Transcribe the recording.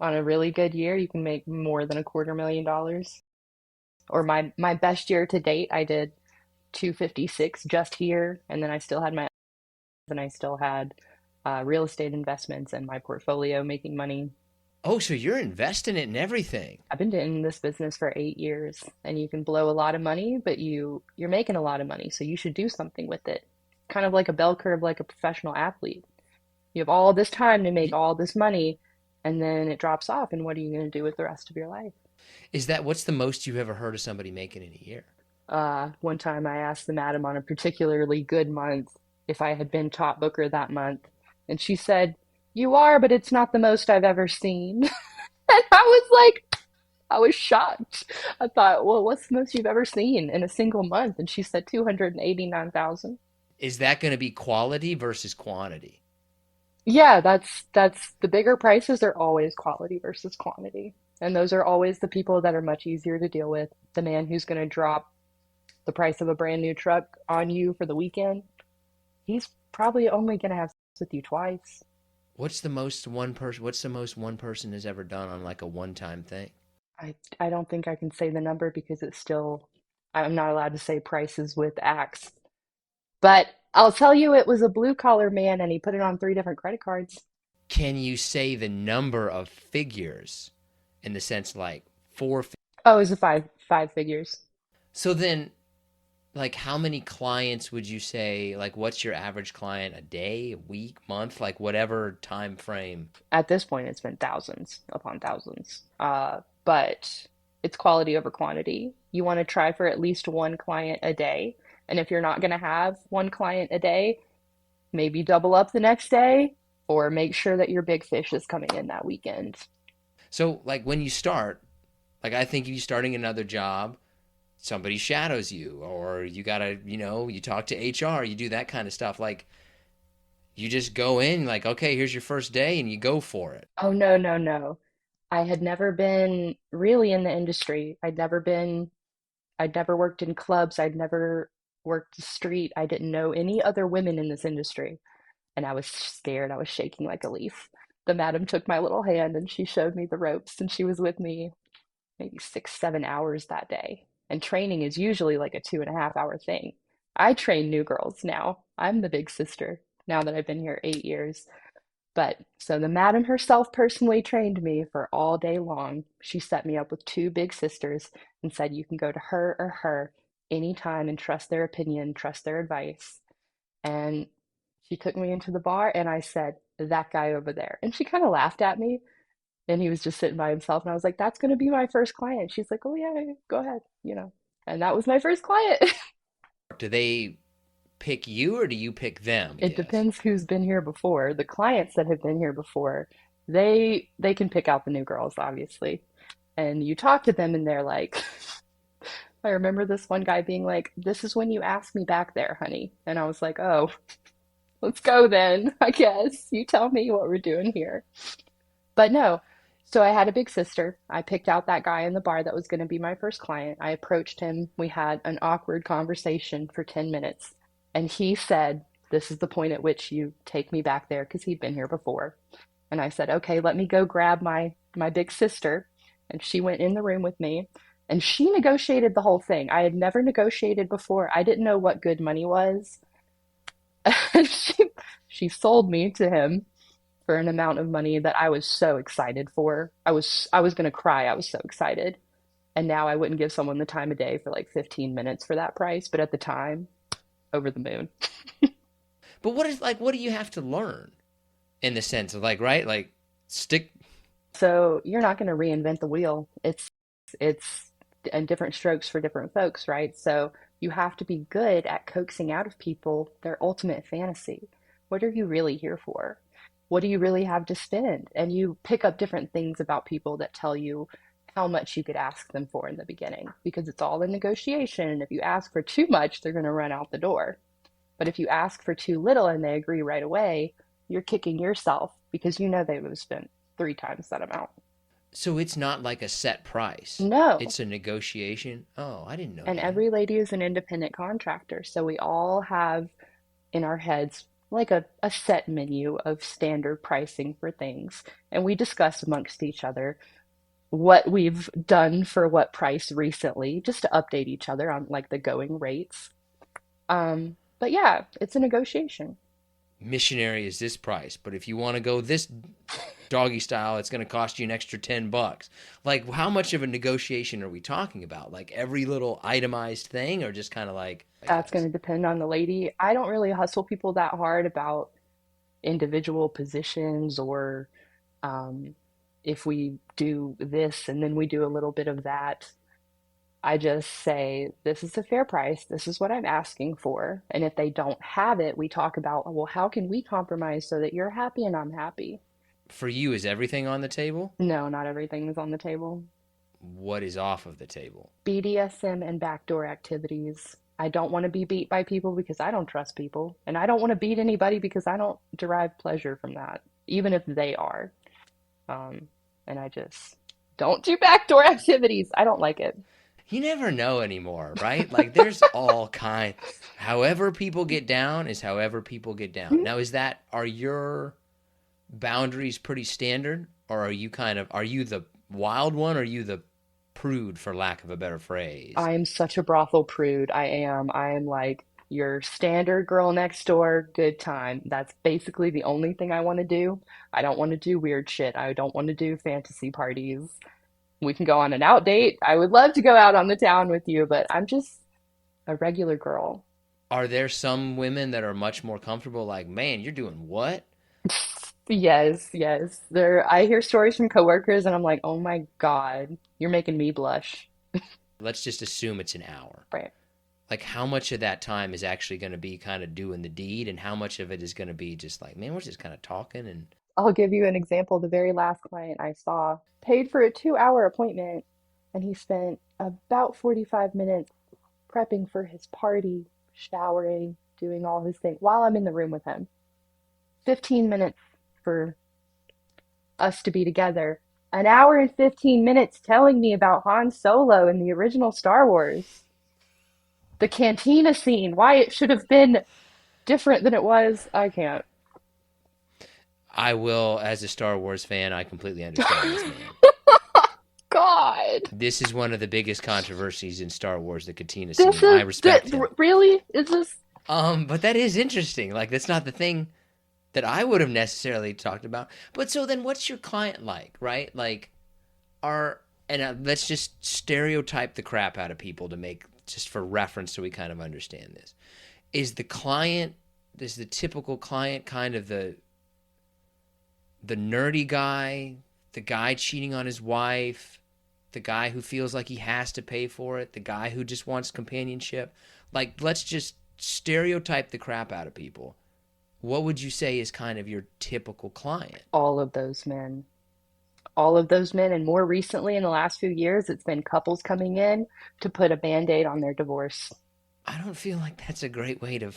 On a really good year, you can make more than $250,000. Or my best year to date, I did 256 just here, and then I still had my and I still had real estate investments and my portfolio making money. Oh, so you're investing it in everything. I've been in this business for 8 years, and you can blow a lot of money, but you're making a lot of money, so you should do something with it. Kind of like a bell curve, like a professional athlete. You have all this time to make Y- all this money, and then it drops off, and what are you going to do with the rest of your life? Is that what's the most you've ever heard of somebody making in a year? One time I asked the madam on a particularly good month if I had been top booker that month, and she said, "You are, but it's not the most I've ever seen." And I was shocked. I thought, well, what's the most you've ever seen in a single month? And she said 289,000. Is that going to be quality versus quantity? Yeah, that's the bigger prices are always quality versus quantity. And those are always the people that are much easier to deal with. The man who's going to drop the price of a brand new truck on you for the weekend, he's probably only going to have sex with you twice. What's the most one person has ever done on like a one-time thing? I don't think I can say the number because it's still, I'm not allowed to say prices with acts. But I'll tell you, it was a blue collar man and he put it on three different credit cards. Can you say the number of figures in the sense like four? Oh, it was a five figures. So then, like, how many clients would you say? Like, what's your average client a day, a week, month, like whatever time frame? At this point, it's been thousands upon thousands. But it's quality over quantity. You want to try for at least one client a day. And if you're not going to have one client a day, maybe double up the next day or make sure that your big fish is coming in that weekend. So, like, when you start, like, I think you starting another job, somebody shadows you, or you gotta, you talk to HR, you do that kind of stuff. Like, you just go in, like, okay, here's your first day, and you go for it. Oh, no, no, no. I had never been really in the industry. I'd never worked in clubs. I'd never worked the street. I didn't know any other women in this industry. And I was scared. I was shaking like a leaf. The madam took my little hand and she showed me the ropes, and she was with me maybe 6, 7 hours that day. And training is usually like a 2.5 hour thing. I train new girls now. I'm the big sister now that I've been here 8 years. But so the madam herself personally trained me for all day long. She set me up with two big sisters and said, you can go to her or her anytime and trust their opinion, trust their advice. And she took me into the bar and I said, that guy over there. And she kind of laughed at me and he was just sitting by himself. And I was like, that's going to be my first client. She's like, oh, yeah, go ahead, you know. And that was my first client. Do they pick you or do you pick them, I It guess? depends who's been here before. The clients that have been here before, they can pick out the new girls, obviously. And you talk to them and they're like, I remember this one guy being like, this is when you ask me back there, honey. And I was like, oh, let's go then, I guess. You tell me what we're doing here. But no, so I had a big sister. I picked out that guy in the bar that was going to be my first client. I approached him. We had an awkward conversation for 10 minutes. And he said, this is the point at which you take me back there because he'd been here before. And I said, okay, let me go grab my big sister. And she went in the room with me and she negotiated the whole thing. I had never negotiated before. I didn't know what good money was. And she sold me to him for an amount of money that I was so excited for. I was gonna cry. I was so excited. And now I wouldn't give someone the time of day for like 15 minutes for that price, but at the time, over the moon. But what do you have to learn in the sense of like, right? Like, stick. So you're not gonna reinvent the wheel. It's and different strokes for different folks, right? So you have to be good at coaxing out of people their ultimate fantasy. What are you really here for? What do you really have to spend? And you pick up different things about people that tell you how much you could ask them for in the beginning because it's all in negotiation. And if you ask for too much, they're going to run out the door. But if you ask for too little and they agree right away, you're kicking yourself because you know they would have spent three times that amount. So it's not like a set price. No, It's a negotiation. Oh, I didn't know and that. every lady is an independent contractor. So we all have in our heads like a set menu of standard pricing for things. And we discuss amongst each other what we've done for what price recently, just to update each other on like the going rates. But yeah, it's a negotiation. Missionary is this price, but if you want to go this doggy style, it's going to cost you an extra $10. Like, how much of a negotiation are we talking about? Like every little itemized thing, or just kind of like, I That's going guess. to depend on the lady. I don't really hustle people that hard about individual positions or um, if we do this and then we do a little bit of that. I just say, this is a fair price. This is what I'm asking for. And if they don't have it, we talk about, well, how can we compromise so that you're happy and I'm happy? For you, is everything on the table? No, not everything is on the table. What is off of the table? BDSM and backdoor activities. I don't want to be beat by people because I don't trust people. And I don't want to beat anybody because I don't derive pleasure from that, even if they are. Um, and I just don't do backdoor activities. I don't like it. You never know anymore, right? Like there's all kind. However people get down is however people get down. Now, are your boundaries pretty standard, or are you are you the wild one, or are you the prude, for lack of a better phrase? I am such a brothel prude. I am. I am like your standard girl next door, good time. That's basically the only thing I want to do. I don't want to do weird shit. I don't want to do fantasy parties. We can go on an out date. I would love to go out on the town with you, but I'm just a regular girl. Are there some women that are much more comfortable, like, man, you're doing what? Yes, yes. I hear stories from coworkers and I'm like, "Oh my God, you're making me blush." Let's just assume it's an hour. Right. Like, how much of that time is actually going to be kind of doing the deed, and how much of it is going to be just like, man, we're just kind of talking and I'll give you an example. The very last client I saw paid for a 2-hour appointment and he spent about 45 minutes prepping for his party, showering, doing all his things while I'm in the room with him. 15 minutes for us to be together. An hour and 15 minutes telling me about Han Solo in the original Star Wars. The cantina scene, why it should have been different than it was, I can't. I will, as a Star Wars fan, I completely understand this man. God. This is one of the biggest controversies in Star Wars, the Katina This scene. I is respect him. really? Is this But that is interesting. Like, that's not the thing that I would have necessarily talked about. But so then, what's your client like, right? Like, let's just stereotype the crap out of people to make just for reference, so we kind of understand this. Is the client, is the typical client kind of the nerdy guy, the guy cheating on his wife, the guy who feels like he has to pay for it, the guy who just wants companionship? Like, let's just stereotype the crap out of people. What would you say is kind of your typical client? all of those men? All of those men, and more recently in the last few years, it's been couples coming in to put a band-aid on their divorce. I don't feel like that's a great way to.